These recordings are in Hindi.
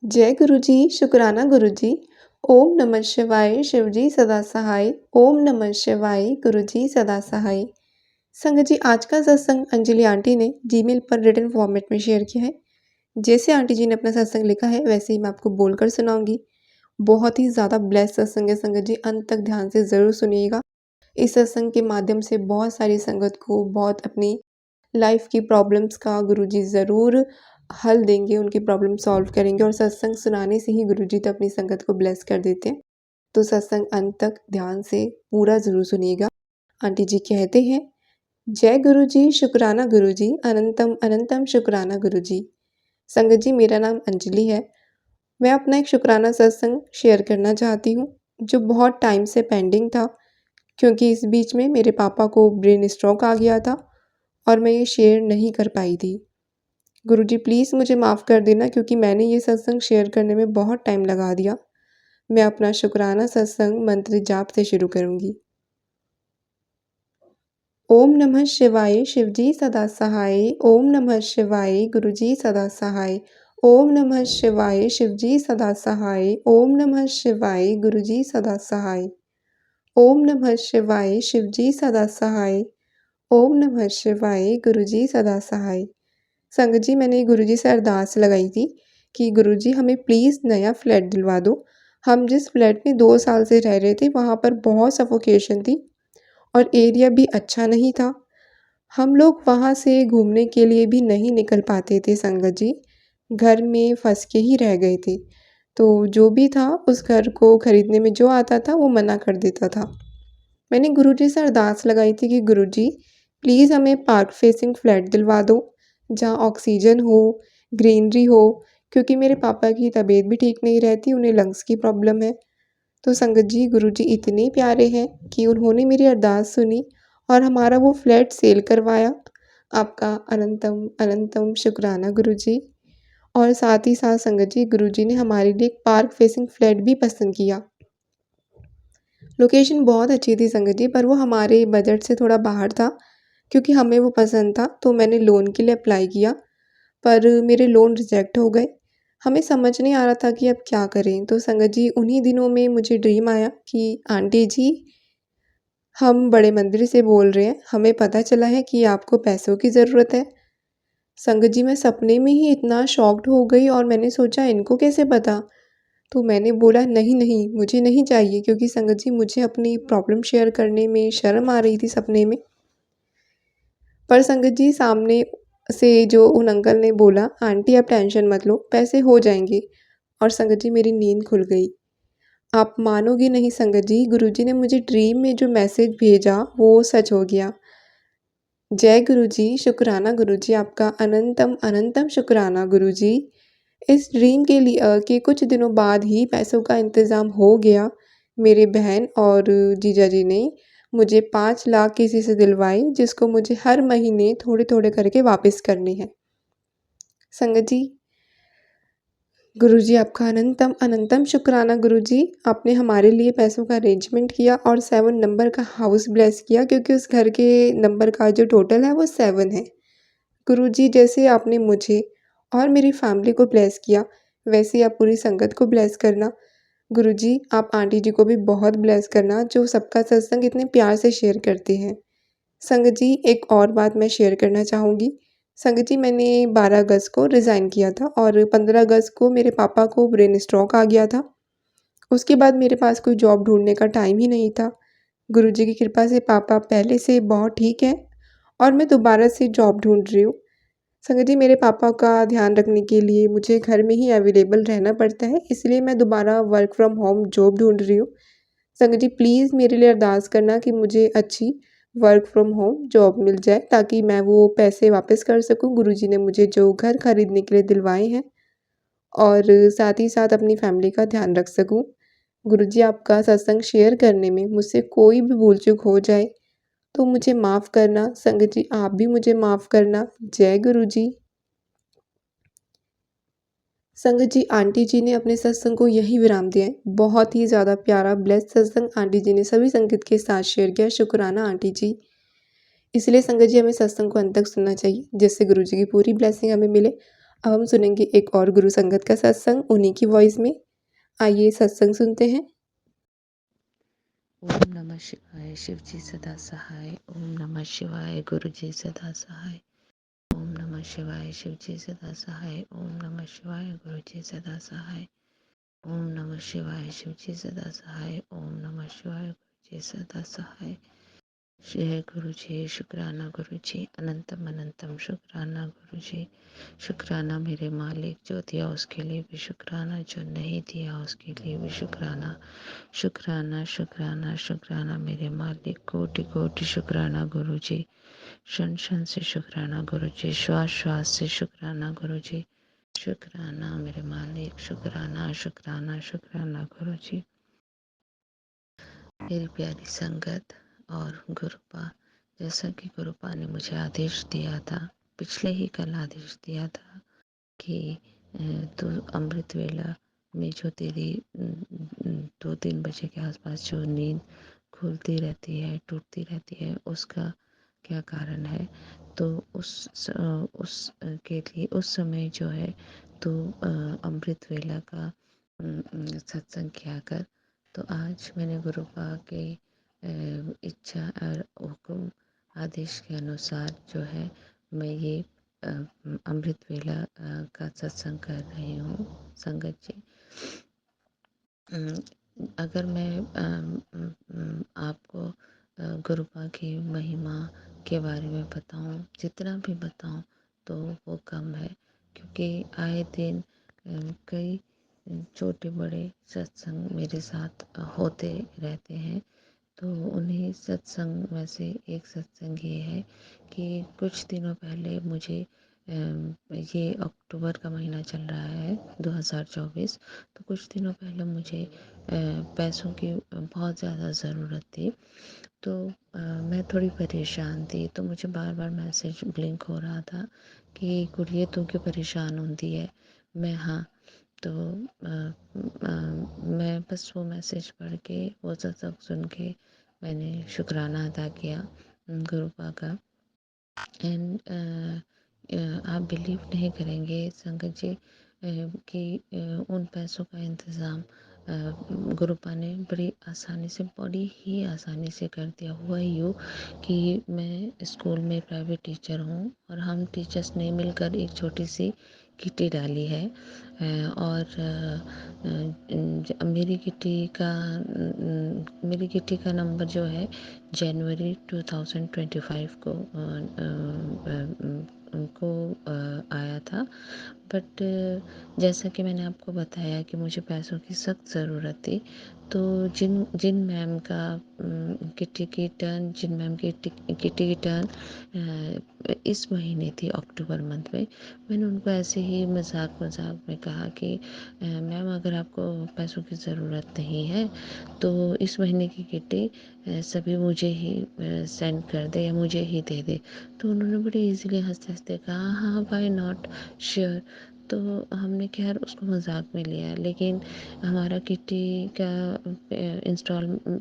जय गुरु जी, शुक्राना गुरु जी। ओम नमः शिवाय, शिव जी सदा सहाय। ओम नमः शिवाय, गुरु जी सदा सहाय। संगत जी, आज का सत्संग अंजलि आंटी ने जीमेल पर रिटन फॉर्मेट में शेयर किया है। जैसे आंटी जी ने अपना सत्संग लिखा है वैसे ही मैं आपको बोलकर सुनाऊंगी। बहुत ही ज़्यादा ब्लेस्ड सत्संग है संगत जी, अंत तक ध्यान से ज़रूर सुनिएगा। इस सत्संग के माध्यम से बहुत सारी संगत को बहुत अपनी लाइफ की प्रॉब्लम्स का गुरुजी ज़रूर हल देंगे, उनकी प्रॉब्लम सॉल्व करेंगे और सत्संग सुनाने से ही गुरुजी तो अपनी संगत को ब्लेस कर देते हैं। तो सत्संग अंत तक ध्यान से पूरा ज़रूर सुनिएगा। आंटी जी कहते हैं, जय गुरु जी, शुक्राना गुरु जी, अनंतम अनंतम शुक्राना गुरु जी। संगत जी, मेरा नाम अंजलि है। मैं अपना एक शुक्राना सत्संग शेयर करना चाहती हूँ जो बहुत टाइम से पेंडिंग था, क्योंकि इस बीच में मेरे पापा को ब्रेन स्ट्रोक आ गया था और मैं ये शेयर नहीं कर पाई थी। गुरुजी प्लीज़ मुझे माफ़ कर देना, क्योंकि मैंने ये सत्संग शेयर करने में बहुत टाइम लगा दिया। मैं अपना शुक्राना सत्संग मंत्र जाप से शुरू करूँगी। ओम नमः शिवाय, शिवजी सदा सहाय। ओम नमः शिवाय, गुरुजी सदा सहाय। ओम नमः शिवाय, शिवजी सदा सहाय। ओम नमः शिवाय, गुरुजी सदा सहाय। ओम नमः शिवाय, शिवजी सदा सहाय। ओम नमः शिवाय, गुरुजी सदा सहाय। संगत जी, मैंने गुरुजी से अरदास लगाई थी कि गुरुजी हमें प्लीज़ नया फ्लैट दिलवा दो। हम जिस फ्लैट में 2 साल से रह रहे थे वहाँ पर बहुत सफोकेशन थी और एरिया भी अच्छा नहीं था। हम लोग वहाँ से घूमने के लिए भी नहीं निकल पाते थे संगत जी, घर में फँस के ही रह गए थे। तो जो भी था उस घर को खरीदने में जो आता था वो मना कर देता था। मैंने गुरुजी से अरदास लगाई थी कि गुरुजी प्लीज़ हमें पार्क फेसिंग फ्लैट दिलवा दो, जहाँ ऑक्सीजन हो, ग्रीनरी हो, क्योंकि मेरे पापा की तबीयत भी ठीक नहीं रहती, उन्हें लंग्स की प्रॉब्लम है। तो संगत जी, गुरुजी इतने प्यारे हैं कि उन्होंने मेरी अरदास सुनी और हमारा वो फ्लैट सेल करवाया। आपका अनंतम अनंतम शुक्राना गुरुजी। और साथ ही साथ संगत जी, गुरुजी ने हमारे लिए एक पार्क फेसिंग फ्लैट भी पसंद किया। लोकेशन बहुत अच्छी थी संगत जी, पर वो हमारे बजट से थोड़ा बाहर था। क्योंकि हमें वो पसंद था तो मैंने लोन के लिए अप्लाई किया, पर मेरे लोन रिजेक्ट हो गए। हमें समझ नहीं आ रहा था कि अब क्या करें। तो संगत जी, उन्हीं दिनों में मुझे ड्रीम आया कि आंटी जी, हम बड़े मंदिर से बोल रहे हैं, हमें पता चला है कि आपको पैसों की ज़रूरत है। संगत जी, मैं सपने में ही इतना शॉक्ड हो गई और मैंने सोचा इनको कैसे पता। तो मैंने बोला नहीं नहीं, मुझे नहीं चाहिए, क्योंकि संगत जी मुझे अपनी प्रॉब्लम शेयर करने में शर्म आ रही थी सपने में। पर संगत जी, सामने से जो उन अंकल ने बोला, आंटी आप टेंशन मत लो, पैसे हो जाएंगे। और संगत जी, मेरी नींद खुल गई। आप मानोगे नहीं संगत जी, गुरुजी ने मुझे ड्रीम में जो मैसेज भेजा वो सच हो गया। जय गुरुजी, शुक्राना गुरुजी, आपका अनंतम अनंतम शुक्राना गुरुजी। इस ड्रीम के लिए के कुछ दिनों बाद ही पैसों का इंतज़ाम हो गया। मेरी बहन और जीजा जी ने मुझे 5 लाख किसी से दिलवाए, जिसको मुझे हर महीने थोड़े-थोड़े करके वापस करने हैं। संगत जी, गुरुजी आपका अनंतम अनंतम शुक्राना गुरुजी। आपने हमारे लिए पैसों का अरेंजमेंट किया और 7 नंबर का हाउस ब्लेस किया, क्योंकि उस घर के नंबर का जो टोटल है वो 7 है। गुरुजी, जैसे आपने मुझे और मेरी फैमिली को ब्लेस किया, वैसे ही आप पूरी संगत को ब्लेस करना। गुरुजी, आप आंटी जी को भी बहुत ब्लेस करना, जो सबका सत्संग इतने प्यार से शेयर करते हैं। संगत जी, एक और बात मैं शेयर करना चाहूँगी। संगत जी, मैंने 12 अगस्त को रिज़ाइन किया था और 15 अगस्त को मेरे पापा को ब्रेन स्ट्रोक आ गया था। उसके बाद मेरे पास कोई जॉब ढूँढने का टाइम ही नहीं था। गुरुजी की कृपा से पापा पहले से बहुत ठीक हैं और मैं दोबारा से जॉब ढूँढ रही हूँ। संगत जी, मेरे पापा का ध्यान रखने के लिए मुझे घर में ही अवेलेबल रहना पड़ता है, इसलिए मैं दोबारा वर्क फ्रॉम होम जॉब ढूँढ रही हूँ। संगत जी, प्लीज़ मेरे लिए अरदास करना कि मुझे अच्छी वर्क फ्रॉम होम जॉब मिल जाए, ताकि मैं वो पैसे वापस कर सकूँ गुरुजी ने मुझे जो घर खरीदने के लिए दिलवाए हैं, और साथ ही साथ अपनी फैमिली का ध्यान रख सकूँ। गुरुजी, आपका सत्संग शेयर करने में मुझसे कोई भी भूल चूक हो जाए तो मुझे माफ़ करना। संगत जी, आप भी मुझे माफ़ करना। जय गुरुजी। संगत जी, आंटी जी ने अपने सत्संग को यहीं विराम दिया है। बहुत ही ज़्यादा प्यारा ब्लेस्ड सत्संग आंटी जी ने सभी संगत के साथ शेयर किया। शुक्राना आंटी जी। इसलिए संगत जी, हमें सत्संग को अंत तक सुनना चाहिए, जिससे गुरु जी की पूरी ब्लेसिंग हमें मिले। अब हम सुनेंगे एक और गुरु संगत का सत्संग उन्हीं की वॉइस में। आइए सत्संग सुनते हैं। ओम नमः शिवाय, शिव जी सदा सहाय। ओम नमः शिवाय, गुरु जी सदा सहाय। ओम नमः शिवाय, शिव जी सदा सहाय। ओम नमः शिवाय, गुरु जी सदा सहाय। ओम नमः शिवाय, शिव जी सदा सहाय। ओम नमः शिवाय, गुरु जी सदा सहाय। जय गुरु जी, शुक्राना गुरु जी, अनंतम अनंतम शुक्राना गुरु जी। शुक्राना मेरे मालिक, जो दिया उसके लिए भी शुक्राना, जो नहीं दिया उसके लिए भी शुक्राना। शुक्राना शुक्राना शुक्राना मेरे मालिक, कोटि कोटि शुक्राना गुरु जी। क्षण क्षण से शुक्राना गुरु जी, श्वास श्वास से शुक्राना गुरु जी। शुक्राना मेरे मालिक, शुक्राना शुक्राना शुक्राना गुरु जी। मेरी प्यारी संगत और गुरुपा, जैसा कि गुरुपा ने मुझे आदेश दिया था, पिछले ही कल आदेश दिया था कि तो अमृत वेला में जो तेरी 2-3 बजे के आसपास जो नींद खुलती रहती है, टूटती रहती है, उसका क्या कारण है। तो उस के लिए उस समय जो है तो अमृत वेला का सत्संग किया कर। तो आज मैंने गुरुपा के इच्छा और हुक्म आदेश के अनुसार जो है मैं ये अमृत वेला का सत्संग कर रही हूँ संगत जी। अगर मैं आपको गुरुपा की महिमा के बारे में बताऊं, जितना भी बताऊं तो वो कम है, क्योंकि आए दिन कई छोटे बड़े सत्संग मेरे साथ होते रहते हैं। तो उन्हीं सत्संग में से एक सत्संग ये है कि कुछ दिनों पहले मुझे ये अक्टूबर का महीना चल रहा है 2024, तो कुछ दिनों पहले मुझे पैसों की बहुत ज़्यादा ज़रूरत थी। तो मैं थोड़ी परेशान थी, तो मुझे बार बार मैसेज ब्लिंक हो रहा था कि गुड़िया तू क्यों परेशान होती है। मैं हाँ, तो मैं बस वो मैसेज पढ़ के, वो सत्संग सुन के मैंने शुक्राना अदा किया गुरुपा का। एंड आप बिलीव नहीं करेंगे संगत जी कि उन पैसों का इंतज़ाम गुरुपा ने बड़ी आसानी से, बड़ी ही आसानी से कर दिया। हुआ यूँ कि मैं स्कूल में प्राइवेट टीचर हूँ और हम टीचर्स ने मिलकर एक छोटी सी किटी डाली है। और मेरी किटी का नंबर जो है जनवरी 2025 को आया था। बट जैसा कि मैंने आपको बताया कि मुझे पैसों की सख्त ज़रूरत थी, तो जिन जिन मैम का किटी की टर्न जिन मैम की किटी की टर्न इस महीने थी अक्टूबर मंथ में, मैंने उनको ऐसे ही मजाक में कहा कि मैम अगर आपको पैसों की ज़रूरत नहीं है तो इस महीने की किटी सभी मुझे ही सेंड कर दे या मुझे ही दे दे। तो उन्होंने बड़ी इजीली हंसते हंसते कहा हाँ वाई नॉट, श्योर। तो हमने खैर उसको मजाक में लिया, लेकिन हमारा किटी का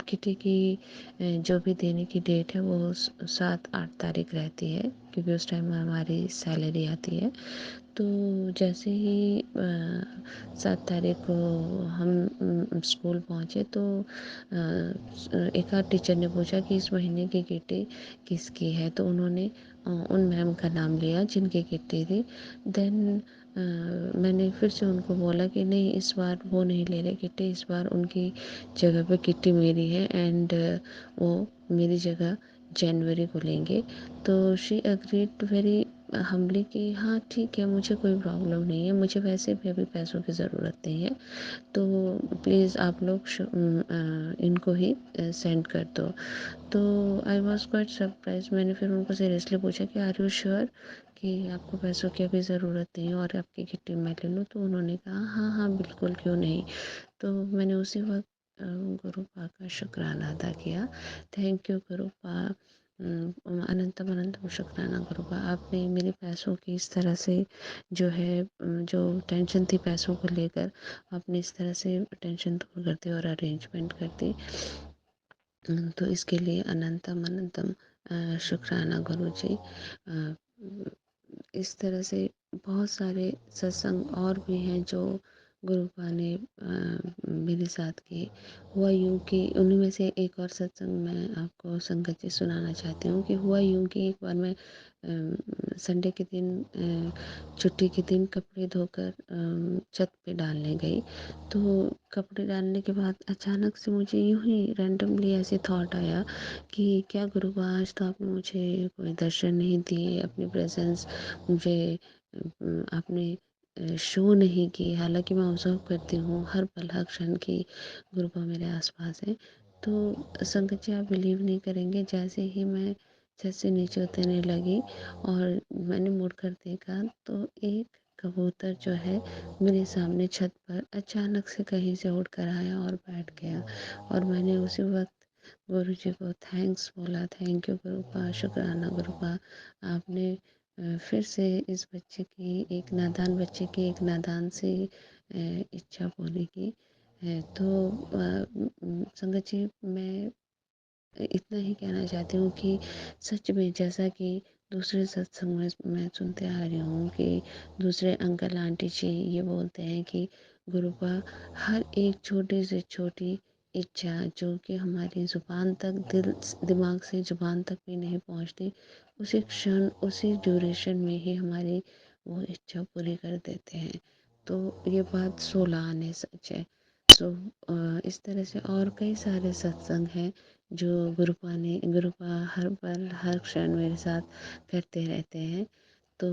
किटी की जो भी देने की डेट है वो 7-8 तारीख रहती है, क्योंकि उस टाइम हमारी सैलरी आती है। तो जैसे ही 7 तारीख को हम स्कूल पहुँचे तो एक आध टीचर ने पूछा कि इस महीने की किटी किसकी है, तो उन्होंने उन मैम का नाम लिया जिनकी किटी थी। देन मैंने फिर से उनको बोला कि नहीं, इस बार वो नहीं ले रहे किट्टी, इस बार उनकी जगह पे किट्टी मेरी है एंड वो मेरी जगह जनवरी को लेंगे। तो शी अग्रीड वेरी हम्बली कि हाँ ठीक है, मुझे कोई प्रॉब्लम नहीं है, मुझे वैसे भी अभी पैसों की ज़रूरत नहीं है, तो प्लीज़ आप लोग इनको ही सेंड कर दो। तो आई वॉज क्वाइट सरप्राइज। मैंने फिर उनको सीरियसली पूछा कि आर यू श्योर कि आपको पैसों की अभी ज़रूरत नहीं है और आपकी किट्टी मैं ले लूँ। तो उन्होंने कहा हाँ हाँ बिल्कुल, क्यों नहीं। तो मैंने उसी वक्त गुरुपा का शुक्राना अदा किया। थैंक यू गुरुपा, अनंतम अनंतम शुक्राना गुरुपा। आपने मेरे पैसों की इस तरह से जो है जो टेंशन थी पैसों को लेकर, आपने इस तरह से टेंशन दूर कर दी और अरेंजमेंट कर दी। तो इसके लिए अनंतम अनंतम शुक्राना गुरु जी। इस तरह से बहुत सारे सत्संग और भी हैं जो गुरुपा ने मेरे साथ किए। हुआ यूँ कि उन्हीं में से एक और सत्संग मैं आपको संगत जी सुनाना चाहती हूँ कि हुआ यूँ कि एक बार मैं संडे के दिन छुट्टी के दिन कपड़े धोकर छत पे डालने गई। तो कपड़े डालने के बाद अचानक से मुझे यूँ ही रैंडमली ऐसे थॉट आया कि क्या गुरुबा आज तो आपने मुझे कोई दर्शन नहीं दिए, अपनी प्रेजेंस मुझे आपने शो नहीं की। हालाँकि मैं ऑब्ज़र्व करती हूँ हर पल हर क्षण की गुरुबा मेरे आस-पास है। तो संगत जी, आप बिलीव नहीं करेंगे, जैसे ही मैं छत से नीचे उतरने लगी और मैंने मुड़कर देखा तो एक कबूतर जो है मेरे सामने छत पर अचानक से कहीं से उड़कर आया और बैठ गया। और मैंने उसी वक़्त गुरुजी को थैंक्स बोला, थैंक यू गुरुपा, शुक्राना गुरुपा, आपने फिर से इस बच्चे की, एक नादान बच्चे की एक नादान सी इच्छा पूरी की। तो संगत जी, मैं इतना ही कहना चाहती हूँ कि सच में जैसा कि दूसरे सत्संग में मैं सुनते आ रही हूँ कि दूसरे अंकल आंटी जी ये बोलते हैं कि गुरुपा हर एक छोटी से छोटी इच्छा जो कि हमारी ज़ुबान तक, दिमाग से ज़ुबान तक भी नहीं पहुँचती, उसी क्षण उसी ड्यूरेशन में ही हमारी वो इच्छा पूरी कर देते हैं। तो ये बात 16 आने सच है। सो इस तरह से और कई सारे सत्संग हैं जो गुरुपा हर पल हर क्षण मेरे साथ करते रहते हैं। तो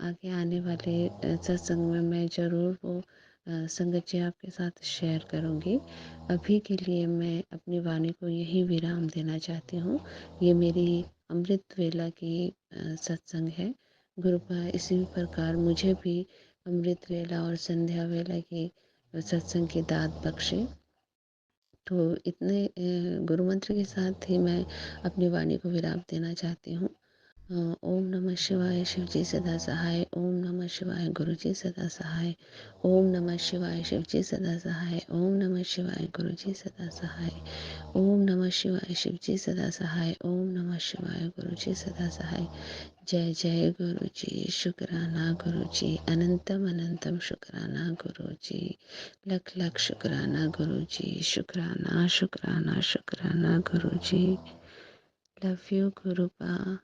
आगे आने वाले सत्संग में मैं ज़रूर वो संगत जी आपके साथ शेयर करूँगी। अभी के लिए मैं अपनी वाणी को यहीं विराम देना चाहती हूँ। ये मेरी अमृत वेला की सत्संग है। गुरुपा इसी प्रकार मुझे भी अमृत वेला और संध्या वेला की सत्संग की दात बख्शे। तो इतने गुरु मंत्र के साथ ही मैं अपनी वाणी को विराम देना चाहती हूँ। ओम नमः शिवाय, शिव जी सदा सहाय। ओम नमः शिवाय, गुरु जी सदा सहाय। ओम नमः शिवाय, शिव जी सदा सहाय। ओम नमः शिवाय, गुरु जी सदा सहाय। ओम नमः शिवाय, शिव जी सदा सहाय। ओम नमः शिवाय, गुरु जी सदा सहाय। जय जय गुरु जी, शुक्राना गुरु जी, अनंतम अनंतम शुक्राना गुरु जी, लख लख शुक्राना गुरु जी, शुक्राना शुक्राना शुक्राना गुरु जी। Love you गुरुपा।